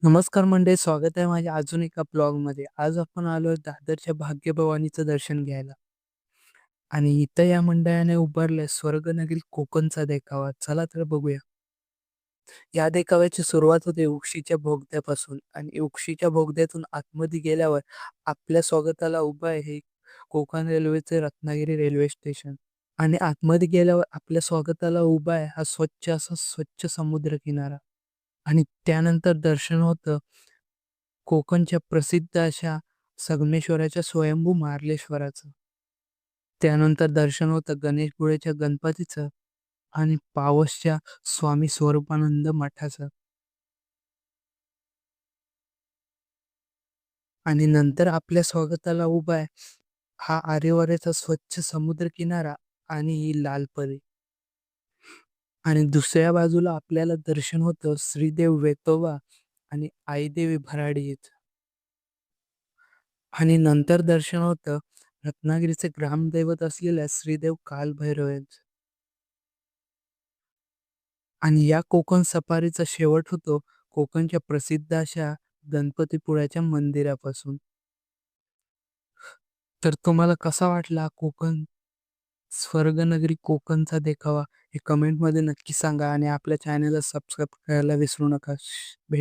नमस्कार मंडळी, स्वागत आहे माझ्या अजून एका ब्लॉगमध्ये. आज आपण आलोय दादरच्या भाग्यभवानीचं दर्शन घ्यायला आणि इथं या मंडळाने उभारलंय स्वर्गनगरी कोकणचा देखावा. चला तर बघूया. या देखाव्याची सुरुवात होते उक्षीच्या बोगद्यापासून आणि उक्षीच्या बोगद्यातून आतमध्ये गेल्यावर आपल्या स्वागताला उभं आहे हे कोकण रेल्वेचे रत्नागिरी रेल्वे स्टेशन. आणि आतमध्ये गेल्यावर आपल्या स्वागताला उभा आहे हा स्वच्छ समुद्र किनारा. आणि त्यानंतर दर्शन होतं कोकणच्या प्रसिद्ध अशा संगमेश्वराच्या स्वयंभू मार्लेश्वराचं. त्यानंतर दर्शन होतं गणेशपुळेच्या गणपतीचं आणि पावसच्या स्वामी स्वरूपानंद मठाचं. आणि नंतर आपल्या स्वागताला उभा आहे हा आरेवारेचा स्वच्छ समुद्र किनारा आणि ही लाल परी. आणि दुसऱ्या बाजूला आपल्याला दर्शन होतं श्रीदेव वेतोबा आणि आईदेवी भराडीचं. आणि नंतर दर्शन होतं रत्नागिरीचे ग्रामदैवत असलेल्या श्रीदेव कालभैरव यांचं. आणि या कोकण सफारीचा शेवट होतो कोकणच्या प्रसिद्ध अशा गणपतीपुळ्याच्या मंदिरापासून. तर तुम्हाला कसा वाटला कोकण स्वर्गनगरी कोकणचा देखावा हे कमेंटमध्ये नक्की सांगा आणि आपल्या चॅनलला सबस्क्राईब करायला विसरू नका. भेट